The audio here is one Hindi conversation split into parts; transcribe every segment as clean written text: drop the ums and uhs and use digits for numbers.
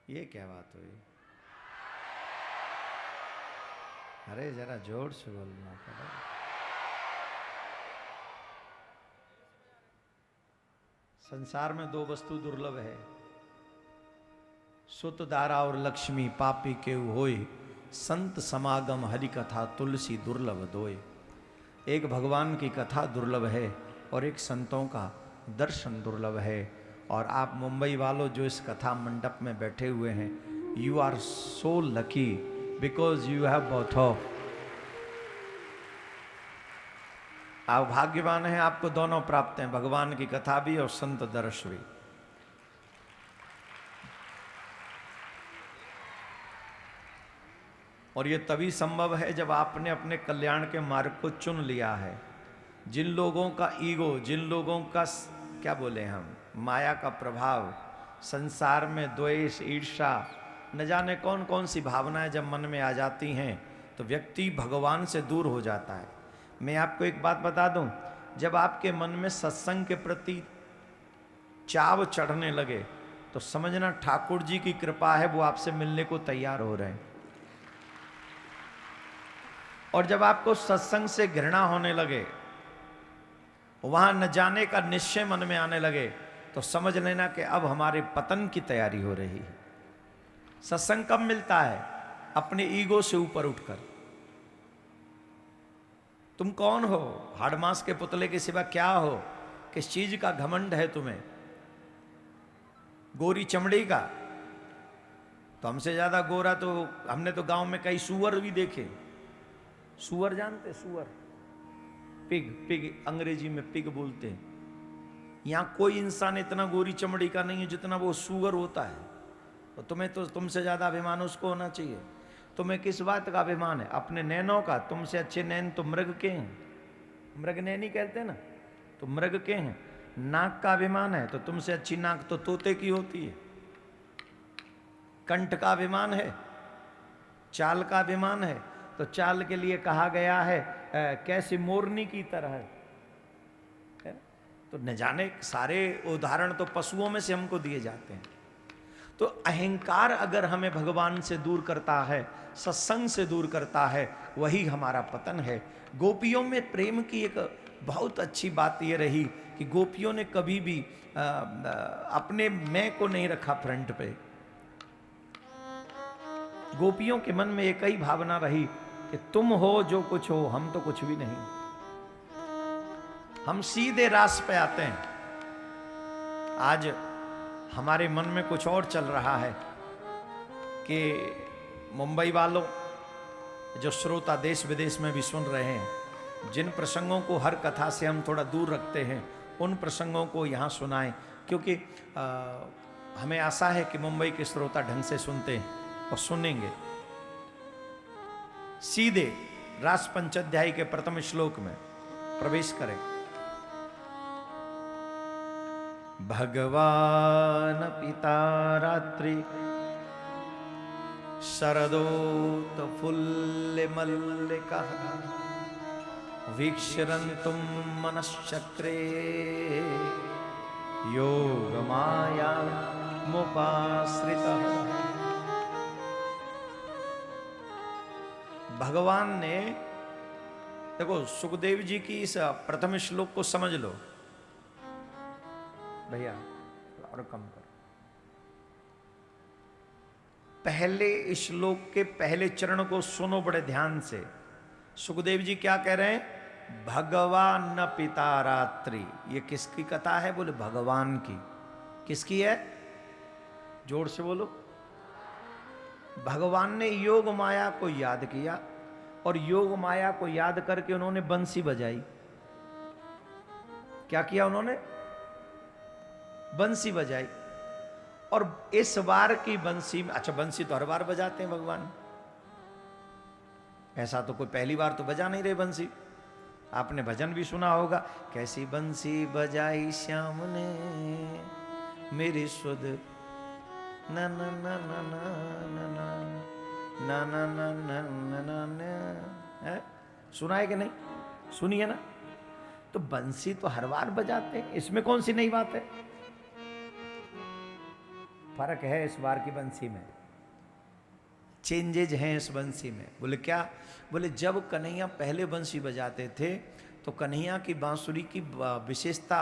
ये क्या बात हुई? अरे जरा जोर से बोलना पड़ा। संसार में दो वस्तु दुर्लभ है, सुत दारा और लक्ष्मी पापी के होय, संत समागम हरि कथा तुलसी दुर्लभ दोय। एक भगवान की कथा दुर्लभ है और एक संतों का दर्शन दुर्लभ है। और आप मुंबई वालों जो इस कथा मंडप में बैठे हुए हैं, you are so lucky because you have both of. आप भाग्यवान हैं, आपको दोनों प्राप्त हैं, भगवान की कथा भी और संत दर्श भी। और ये तभी संभव है जब आपने अपने कल्याण के मार्ग को चुन लिया है। जिन लोगों का ईगो, जिन लोगों का क्या बोले हम, माया का प्रभाव, संसार में द्वेष ईर्ष्या न जाने कौन कौन सी भावनाएं जब मन में आ जाती हैं तो व्यक्ति भगवान से दूर हो जाता है। मैं आपको एक बात बता दूं, जब आपके मन में सत्संग के प्रति चाव चढ़ने लगे तो समझना ठाकुर जी की कृपा है, वो आपसे मिलने को तैयार हो रहे हैं। और जब आपको सत्संग से घृणा होने लगे, वहां न जाने का निश्चय मन में आने लगे, तो समझ लेना कि अब हमारे पतन की तैयारी हो रही है। सत्संग कब मिलता है? अपने ईगो से ऊपर उठकर। तुम कौन हो? हाड़मास के पुतले के सिवा क्या हो? किस चीज का घमंड है तुम्हें? गोरी चमड़ी का? तो हमसे ज्यादा गोरा तो हमने तो गांव में कई सुअर भी देखे। सुअर जानते? सुअर, पिग, पिग अंग्रेजी में पिग बोलते हैं। यहां कोई इंसान इतना गोरी चमड़ी का नहीं है जितना वो सुअर होता है। तो तुम्हें तो तुमसे ज्यादा अभिमान उसको होना चाहिए। तुम्हें किस बात का अभिमान है? अपने नैनों का। तुमसे अच्छे नैन तो मृग के हैं, मृग नैनी कहते हैं ना, तो मृग के हैं। नाक का अभिमान है तो तुमसे अच्छी नाक तो तोते की होती है। कंठ का अभिमान है, चाल का अभिमान है तो चाल के लिए कहा गया है कैसी मोरनी की तरह है। तो न जाने सारे उदाहरण तो पशुओं में से हमको दिए जाते हैं। तो अहंकार अगर हमें भगवान से दूर करता है, सत्संग से दूर करता है, वही हमारा पतन है। गोपियों में प्रेम की एक बहुत अच्छी बात यह रही कि गोपियों ने कभी भी अपने मैं को नहीं रखा फ्रंट पे। गोपियों के मन में एक ही भावना रही कि तुम हो जो कुछ हो, हम तो कुछ भी नहीं। हम सीधे रास पे आते हैं। आज हमारे मन में कुछ और चल रहा है कि मुंबई वालों, जो श्रोता देश विदेश में भी सुन रहे हैं, जिन प्रसंगों को हर कथा से हम थोड़ा दूर रखते हैं उन प्रसंगों को यहाँ सुनाएं, क्योंकि हमें आशा है कि मुंबई के श्रोता ढंग से सुनते हैं और सुनेंगे। सीधे रास पंचाध्यायी के प्रथम श्लोक में प्रवेश करें। भगवान पिता रात्रि शरदोत फुल्ल मल्लिका वीक्षरन्तुम मनश्चक्रे योग माया मुपाश्रितः। भगवान ने, देखो सुखदेव जी की इस प्रथम श्लोक को समझ लो भैया, और कम करो। पहले श्लोक के पहले चरण को सुनो बड़े ध्यान से। सुखदेव जी क्या कह रहे हैं? भगवान पिता रात्रि। ये किसकी कथा है? बोले भगवान की। किसकी है? जोर से बोलो। भगवान ने योग माया को याद किया और योग माया को याद करके उन्होंने बंसी बजाई। क्या किया उन्होंने? बंसी बजाई। और इस बार की बंसी में, अच्छा बंसी तो हर बार बजाते हैं भगवान, ऐसा तो कोई पहली बार तो बजा नहीं रहे बंसी। आपने भजन भी सुना होगा, कैसी बंसी बजाई श्याम ने मेरी सुध ना ना ना ना ना ना ना ना ना ना ना ना। सुना है कि नहीं? सुनिए ना। तो बंसी तो हर बार बजाते हैं, इसमें कौन सी नई बात है? फर्क है इस बार की बंसी में, चेंजेज हैं इस बंसी में। बोले क्या? बोले जब कन्हैया पहले बंसी बजाते थे तो कन्हैया की बांसुरी की विशेषता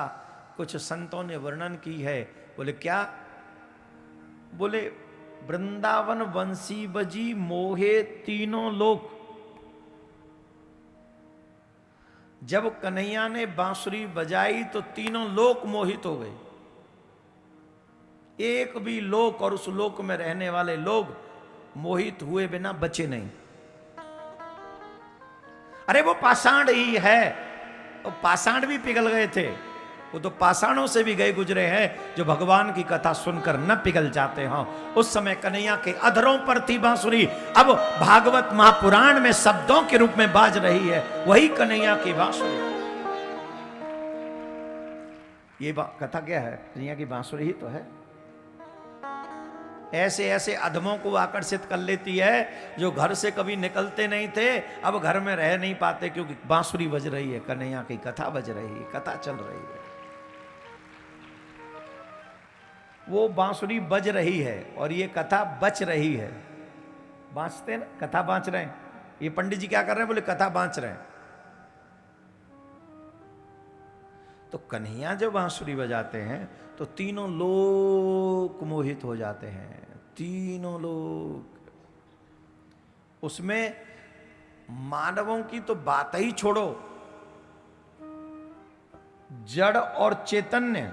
कुछ संतों ने वर्णन की है। बोले क्या? बोले वृंदावन बंसी बजी मोहे तीनों लोक। जब कन्हैया ने बांसुरी बजाई तो तीनों लोक मोहित हो गए। एक भी लोक और उस लोक में रहने वाले लोग मोहित हुए बिना बचे नहीं। अरे वो पाषाण ही है, वो पाषाण भी पिघल गए थे, वो तो पाषाणों से भी गए गुजरे हैं जो भगवान की कथा सुनकर न पिघल जाते हों। उस समय कन्हैया के अधरों पर थी बांसुरी, अब भागवत महापुराण में शब्दों के रूप में बाज रही है वही कन्हैया की बांसुरी। ये कथा क्या है? कन्हैया की बांसुरी ही तो है। ऐसे ऐसे अधमों को आकर्षित कर लेती है जो घर से कभी निकलते नहीं थे, अब घर में रह नहीं पाते क्योंकि बांसुरी बज रही है, कन्हैया की कथा बज रही है, कथा चल रही है। वो बांसुरी बज रही है और ये कथा बच रही है। बांचते ना, कथा बांच रहे हैं। ये पंडित जी क्या कर रहे हैं? बोले कथा बांच रहे हैं। तो कन्हैया जब बांसुरी बजाते हैं तो तीनों लोग मोहित हो जाते हैं, तीनों लोग। उसमें मानवों की तो बात ही छोड़ो, जड़ और चैतन्य,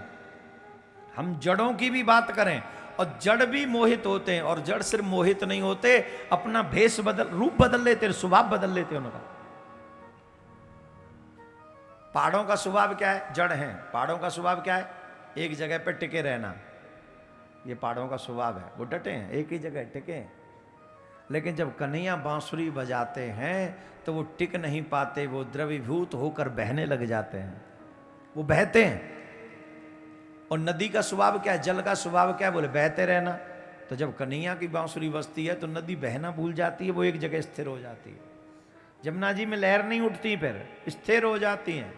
हम जड़ों की भी बात करें और जड़ भी मोहित होते हैं। और जड़ सिर्फ मोहित नहीं होते, अपना भेष बदल, रूप बदल लेते, स्वभाव बदल लेते उनका। पहाड़ों का स्वभाव क्या है? जड़ हैं। पहाड़ों का स्वभाव क्या है? एक जगह पर टिके रहना। ये पहाड़ों का स्वभाव है, वो डटे हैं, एक ही जगह टिके हैं। लेकिन जब कन्हैया बांसुरी बजाते हैं तो वो टिक नहीं पाते, वो द्रवीभूत होकर बहने लग जाते हैं, वो बहते हैं। और नदी का स्वभाव क्या है? जल का स्वभाव क्या है? बोले बहते रहना। तो जब कन्हैया की बांसुरी बजती है तो नदी बहना भूल जाती है, वो एक जगह स्थिर हो जाती है। जमुना जी में लहर नहीं उठती, फिर स्थिर हो जाती हैं।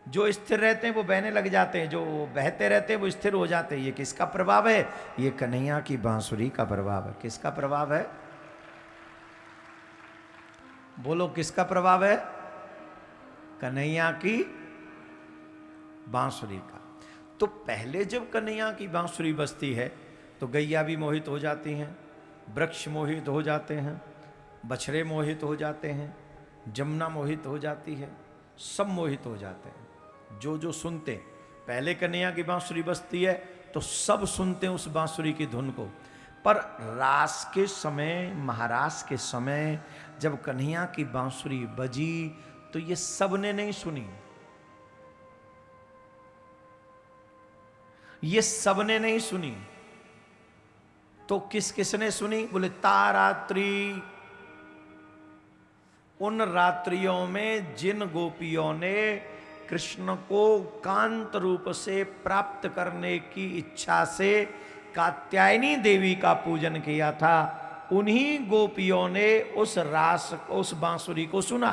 जो स्थिर रहते हैं वो बहने लग जाते हैं, जो बहते रहते हैं वो स्थिर हो जाते हैं। ये किसका प्रभाव है? ये कन्हैया की बांसुरी का प्रभाव है। किसका प्रभाव है? बोलो किसका प्रभाव है? कन्हैया की बांसुरी का। तो पहले जब कन्हैया की बांसुरी बजती है तो गैया भी मोहित हो जाती हैं, वृक्ष मोहित हो जाते हैं, बछड़े मोहित हो जाते हैं, जमुना मोहित हो जाती है, सब मोहित हो जाते हैं। जो जो सुनते, पहले कन्हैया की बांसुरी बजती है तो सब सुनते हैं उस बांसुरी की धुन को। पर रास के समय, महारास के समय जब कन्हैया की बांसुरी बजी तो ये सब ने नहीं सुनी, ये सब ने नहीं सुनी। तो किस किसने सुनी? बोले तारात्रि। उन रात्रियों में जिन गोपियों ने कृष्ण को कांत रूप से प्राप्त करने की इच्छा से कात्यायनी देवी का पूजन किया था, उन्हीं गोपियों ने उस रास, उस बांसुरी को सुना।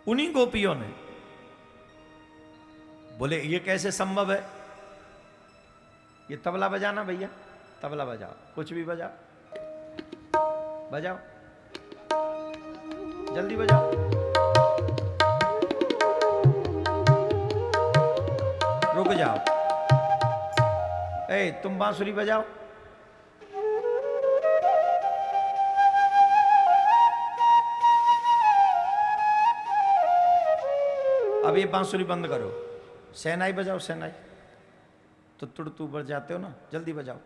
उन्हीं गोपियों ने। बोले ये कैसे संभव है? ये तबला बजाना भैया, तबला बजाओ, कुछ भी बजाओ, बजाओ, जल्दी बजाओ, रुक जाओ। ए तुम बांसुरी बजाओ। अब ये बांसुरी बंद करो, शहनाई बजाओ, शहनाई। तो तुड़तू बजाते हो ना, जल्दी बजाओ,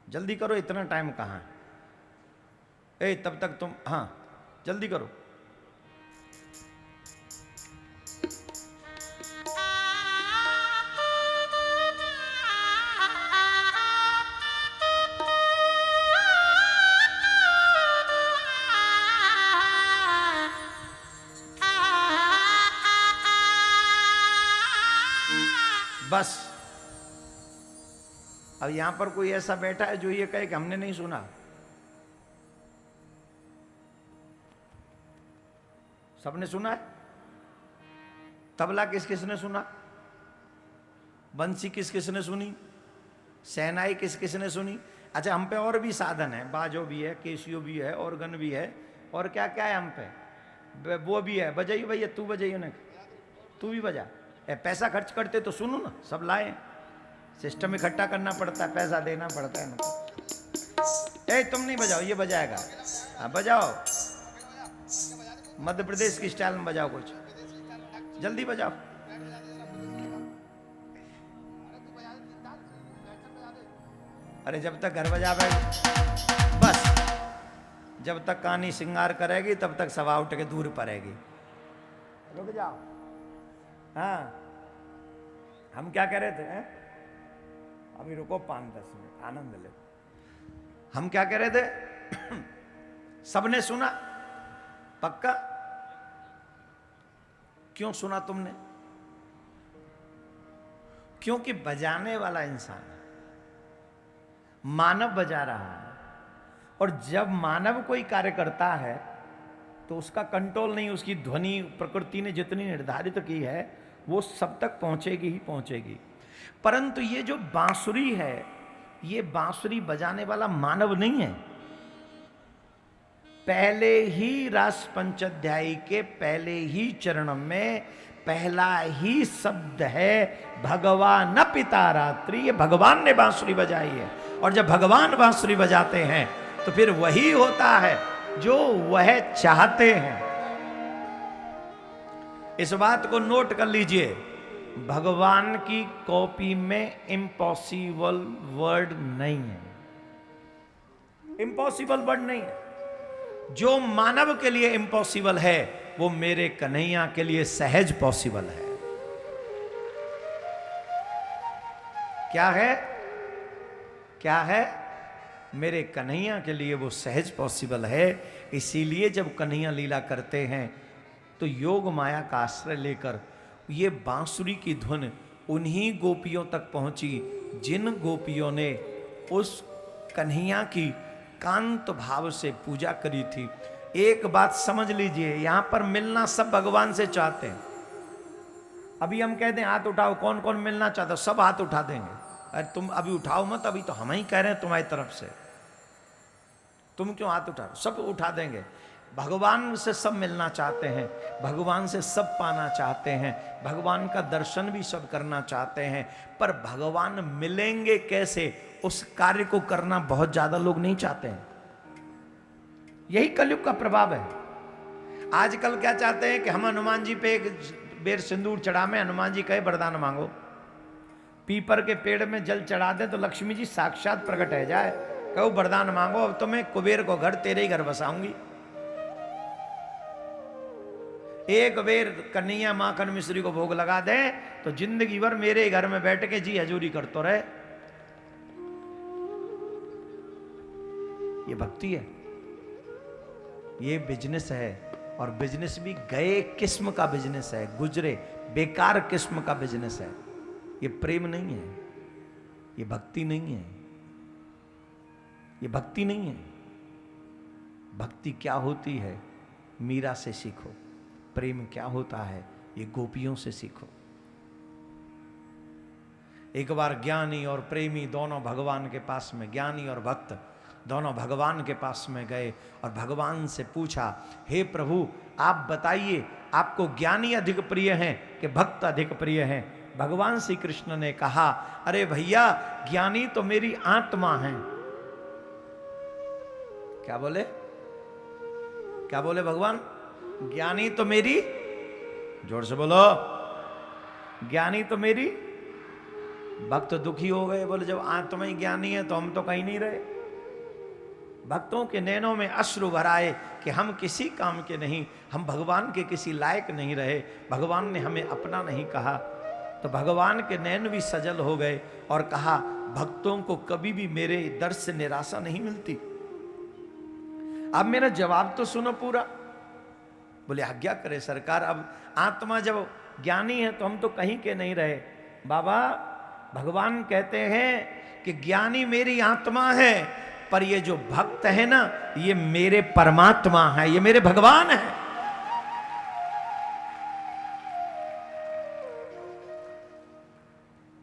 जल्दी करो, इतना टाइम कहाँ है? ए तब तक तुम, हाँ जल्दी करो। बस। अब यहां पर कोई ऐसा बैठा है जो ये कहे कि हमने नहीं सुना? सबने सुना है। तबला किस किसने सुना? बंसी किस किसने सुनी, शहनाई किस किसने सुनी। अच्छा, हम पे और भी साधन है, बाजो भी है, केसियो भी है, ऑर्गन भी है, और क्या क्या है हम पे, वो भी है। बजाइए भैया, तू बजाइए ना, तू भी बजा। पैसा खर्च करते तो सुनो ना, सब लाए, सिस्टम इकट्ठा करना पड़ता है, पैसा देना पड़ता है ना। तुम नहीं बजाओ, ये बजाएगा। हाँ बजाओ, मध्य प्रदेश की स्टाइल में बजाओ, कुछ जल्दी बजाओ। अरे जब तक घर बजा बैठ, बस जब तक कहानी श्रृंगार करेगी तब तक सवा उठ के दूर पड़ेगी। रुक जाओ। हाँ, हम क्या कह रहे थे? अभी रुको 5-10 मिनट, आनंद ले। हम क्या कह रहे थे? सबने सुना? पक्का? क्यों सुना तुमने? क्योंकि बजाने वाला इंसान मानव बजा रहा है, और जब मानव कोई कार्य करता है तो उसका कंट्रोल नहीं, उसकी ध्वनि प्रकृति ने जितनी निर्धारित की है वो सब तक पहुंचेगी ही पहुंचेगी। परंतु ये जो बांसुरी है, ये बांसुरी बजाने वाला मानव नहीं है। पहले ही रास पंचाध्यायी के पहले ही चरण में पहला ही शब्द है भगवान पिता रात्रि। ये भगवान ने बांसुरी बजाई है, और जब भगवान बांसुरी बजाते हैं तो फिर वही होता है जो वह चाहते हैं। इस बात को नोट कर लीजिए, भगवान की कॉपी में इम्पॉसिबल वर्ड नहीं है, इम्पॉसिबल वर्ड नहीं है। जो मानव के लिए इम्पॉसिबल है वो मेरे कन्हैया के लिए सहज पॉसिबल है। क्या है? क्या है? मेरे कन्हैया के लिए वो सहज पॉसिबल है। इसीलिए जब कन्हैया लीला करते हैं तो योग माया का आश्रय लेकर ये बांसुरी की धुन उन्हीं गोपियों तक पहुंची जिन गोपियों ने उस कन्हैया की कांत भाव से पूजा करी थी। एक बात समझ लीजिए, यहां पर मिलना सब भगवान से चाहते हैं। अभी हम कहते हैं हाथ उठाओ, कौन कौन मिलना चाहता, सब हाथ उठा देंगे। अरे तुम अभी उठाओ मत, अभी तो हम ही कह रहे हैं तुम्हारी तरफ से, तुम क्यों हाथ उठा रहे हो? सब उठा देंगे। भगवान से सब मिलना चाहते हैं, भगवान से सब पाना चाहते हैं, भगवान का दर्शन भी सब करना चाहते हैं। पर भगवान मिलेंगे कैसे, उस कार्य को करना बहुत ज्यादा लोग नहीं चाहते हैं। यही कलयुग का प्रभाव है। आजकल क्या चाहते हैं कि हम हनुमान जी पे एक बेर सिंदूर चढ़ा में, हनुमान जी कहे वरदान मांगो, पीपर के पेड़ में जल चढ़ा दे तो लक्ष्मी जी साक्षात प्रकट है जाए, कहो वरदान मांगो, अब तो मैं कुबेर को घर तेरे ही घर बसाऊंगी। एक बेर कन्हैया माखन मिश्री को भोग लगा दे तो जिंदगी भर मेरे घर में बैठ के जी हजूरी करते रहे। ये भक्ति है, ये बिजनेस है, और बिजनेस भी गए किस्म का बिजनेस है, गुजरे बेकार किस्म का बिजनेस है। ये प्रेम नहीं है, ये भक्ति नहीं है, ये भक्ति नहीं है। भक्ति क्या होती है मीरा से सीखो, प्रेम क्या होता है ये गोपियों से सीखो। एक बार ज्ञानी और प्रेमी दोनों भगवान के पास में, ज्ञानी और भक्त दोनों भगवान के पास में गए और भगवान से पूछा, हे प्रभु आप बताइए आपको ज्ञानी अधिक प्रिय हैं कि भक्त अधिक प्रिय हैं? भगवान श्री कृष्ण ने कहा, अरे भैया ज्ञानी तो मेरी आत्मा है। क्या बोले? क्या बोले भगवान? ज्ञानी तो मेरी, जोर से बोलो, ज्ञानी तो मेरी। भक्त दुखी हो गए, बोले जब आत्मा ही ज्ञानी है तो हम तो कहीं नहीं रहे। भक्तों के नैनों में अश्रु भराए कि हम किसी काम के नहीं, हम भगवान के किसी लायक नहीं रहे, भगवान ने हमें अपना नहीं कहा। तो भगवान के नैन भी सजल हो गए और कहा, भक्तों को कभी भी मेरे दर से निराशा नहीं मिलती। अब मेरा जवाब तो सुनो पूरा। बोले आज्ञा करे सरकार, अब आत्मा जब ज्ञानी है तो हम तो कहीं के नहीं रहे। बाबा भगवान कहते हैं कि ज्ञानी मेरी आत्मा है, पर ये जो भक्त है ना ये मेरे परमात्मा है, ये मेरे भगवान है।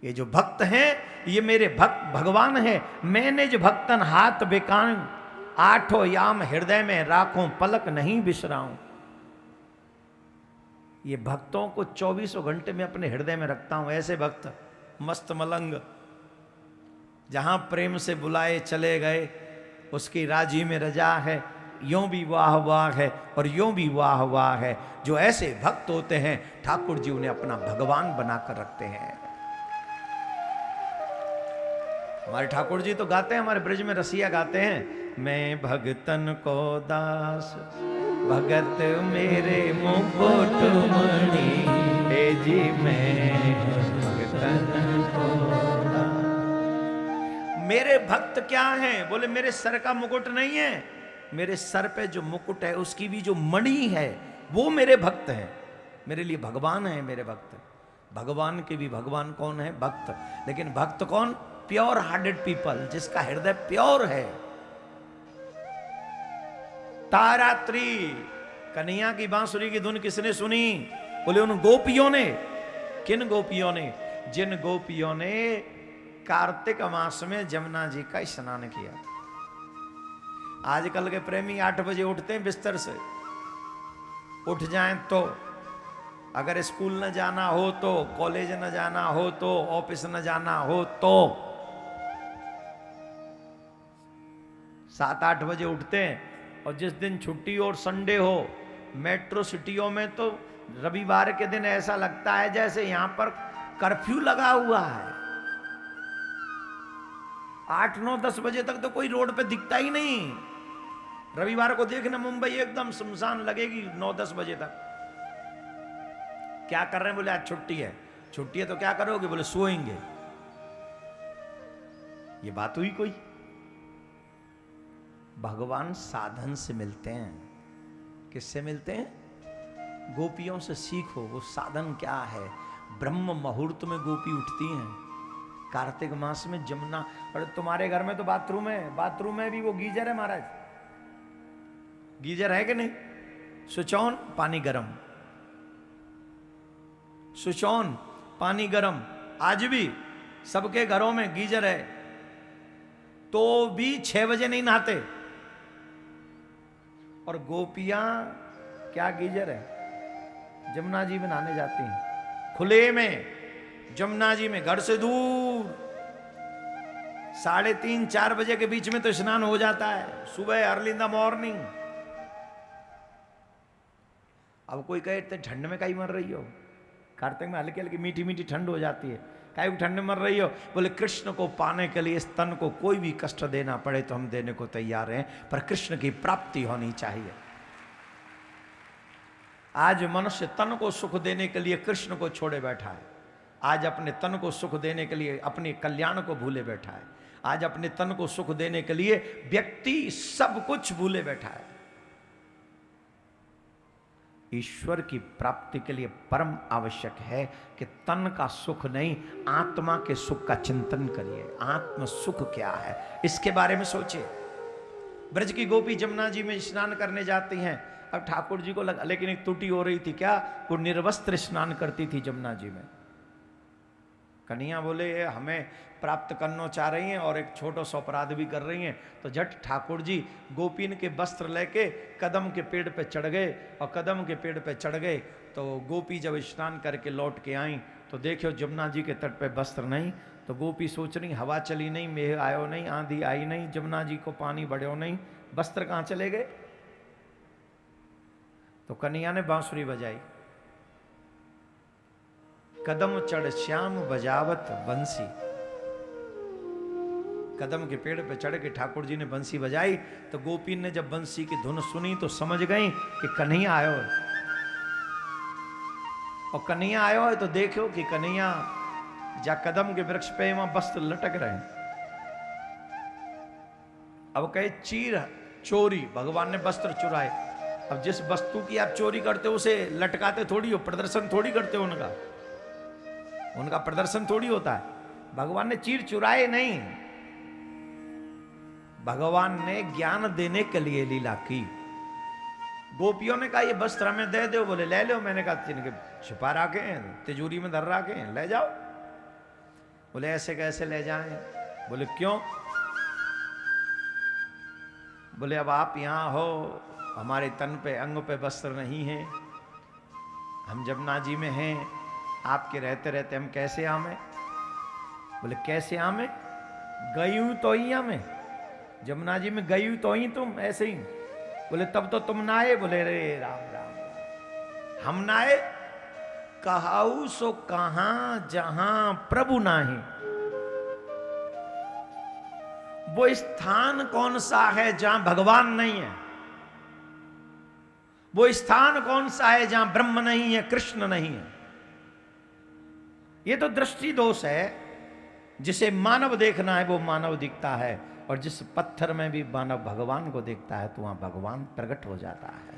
ये जो भक्त हैं ये मेरे भक्त भगवान है। मैंने जो भक्तन हाथ बेकान, आठों याम हृदय में राखूं, पलक नहीं बिसराऊं। ये भक्तों को 24 घंटे में अपने हृदय में रखता हूं। ऐसे भक्त मस्त मलंग, जहां प्रेम से बुलाए चले गए, उसकी राजी में रजा है। यों भी वाह वाह है और यों भी वाह वाह है। जो ऐसे भक्त होते हैं ठाकुर जी उन्हें अपना भगवान बनाकर रखते हैं। हमारे ठाकुर जी तो गाते हैं, हमारे ब्रज में रसिया गाते हैं, मैं भगतन को दास भगत मेरे मुकुट मणि, हे जी मैं भगतन को दास। मेरे भक्त क्या हैं? बोले मेरे सर का मुकुट नहीं है, मेरे सर पे जो मुकुट है उसकी भी जो मणि है वो मेरे भक्त हैं। मेरे लिए भगवान है मेरे भक्त। भगवान के भी भगवान कौन है? भक्त। लेकिन भक्त कौन? प्योर हार्टेड पीपल, जिसका हृदय प्योर है। तारात्री कन्हैया की बांसुरी की धुन किसने सुनी? बोले उन गोपियों ने। किन गोपियों ने? जिन गोपियों ने कार्तिक मास में जमुना जी का स्नान किया। आजकल के प्रेमी 8 बजे उठते हैं बिस्तर से, उठ जाएं तो, अगर स्कूल न जाना हो तो, कॉलेज न जाना हो तो, ऑफिस न जाना हो तो 7-8 बजे उठते हैं। और जिस दिन छुट्टी और संडे हो, मेट्रो सिटियों में तो रविवार के दिन ऐसा लगता है जैसे यहां पर कर्फ्यू लगा हुआ है। 8-9-10 बजे तक तो कोई रोड पे दिखता ही नहीं। रविवार को देखना मुंबई एकदम सुनसान लगेगी 9-10 बजे तक। क्या कर रहे हैं? बोले आज छुट्टी है। छुट्टी है तो क्या करोगे? बोले सोएंगे। ये बात हुई कोई? भगवान साधन से मिलते हैं। किससे मिलते हैं? गोपियों से सीखो वो साधन क्या है। ब्रह्म मुहूर्त में गोपी उठती हैं कार्तिक मास में जमुना। और तुम्हारे घर में तो बाथरूम है, बाथरूम में भी वो गीजर है महाराज। गीजर है कि नहीं? स्विच ऑन, पानी गरम, स्विच ऑन, पानी गरम। आज भी सबके घरों में गीजर है, तो भी 6 बजे नहीं नहाते। और गोपियां क्या गीजर है? जमुना जी में नहाने जाती हैं खुले में, जमुना जी में, घर से दूर। 3:30-4 बजे के बीच में तो स्नान हो जाता है, सुबह अर्ली इन द मॉर्निंग। अब कोई कहे तो ठंड में कहीं मर रही हो? कार्तिक में हल्की हल्की मीठी मीठी ठंड हो जाती है, काहे ठंड में मर रही हो? बोले कृष्ण को पाने के लिए इस तन को कोई भी कष्ट देना पड़े तो हम देने को तैयार हैं, पर कृष्ण की प्राप्ति होनी चाहिए। आज मनुष्य तन को सुख देने के लिए कृष्ण को छोड़े बैठा है। आज अपने तन को सुख देने के लिए अपने कल्याण को भूले बैठा है। आज अपने तन को सुख देने के लिए व्यक्ति सब कुछ भूले बैठा है। ईश्वर की प्राप्ति के लिए परम आवश्यक है कि तन का सुख नहीं, आत्मा के सुख का चिंतन करिए। आत्म सुख क्या है इसके बारे में सोचिए। ब्रज की गोपी जमुना जी में स्नान करने जाती हैं। अब ठाकुर जी को लगा, लेकिन एक त्रुटि हो रही थी। क्या? वो निर्वस्त्र स्नान करती थी जमुना जी में। कन्हैया बोले हमें प्राप्त करना चाह रही हैं और एक छोटा सा अपराध भी कर रही हैं। तो झट ठाकुर जी गोपीन के वस्त्र लेके कदम के पेड़ पे चढ़ गए। और कदम के पेड़ पे चढ़ गए तो गोपी जब स्नान करके लौट के आई तो देखो जमुना जी के तट पे वस्त्र नहीं। तो गोपी सोच रही हवा चली नहीं, मेघ आयो नहीं, आंधी आई नहीं, जमुना जी को पानी बढ़ो नहीं, वस्त्र कहाँ चले गए? तो कन्हैया ने बांसुरी बजाई, कदम चढ़ श्याम बजावत बंसी। कदम के पेड़ पे चढ़ के ठाकुर जी ने बंसी बजाई। तो गोपी ने जब बंसी की धुन सुनी तो समझ गई कि कन्हैया आयो है। और कन्हैया आयो है तो देखो कि कन्हैया जा कदम के वृक्ष पे वहां वस्त्र लटक रहे हैं। अब कहे चीर चोरी, भगवान ने वस्त्र चुराए। अब जिस वस्तु की आप चोरी करते हो उसे लटकाते थोड़ी हो, प्रदर्शन थोड़ी करते हो, उनका प्रदर्शन थोड़ी होता है। भगवान ने चीर चुराए नहीं, भगवान ने ज्ञान देने के लिए लीला की। गोपियों ने कहा ये वस्त्र हमें दे दो। बोले ले लो। मैंने कहा तिनके छुपा रखे हैं, तिजोरी में धर रखे हैं, ले जाओ। बोले ऐसे कैसे ले जाएं? बोले क्यों? बोले अब आप यहाँ हो, हमारे तन पे अंग पे वस्त्र नहीं है, हम जमुना जी में हैं, आपके रहते रहते हम कैसे आवे? बोले कैसे आवे? गई हूं तो ही आवे, जमुना जी में गई हूं तो ही तुम ऐसे ही। बोले तब तो तुम ना आए। बोले रे राम राम राम, हम ना आए, कहाऊ सो कहां जहां प्रभु नाही। वो स्थान कौन सा है जहां भगवान नहीं है? वो स्थान कौन सा है जहां ब्रह्म नहीं है, कृष्ण नहीं है? ये तो दृष्टि दोष है। जिसे मानव देखना है वो मानव दिखता है, और जिस पत्थर में भी मानव भगवान को देखता है तो वहां भगवान प्रकट हो जाता है।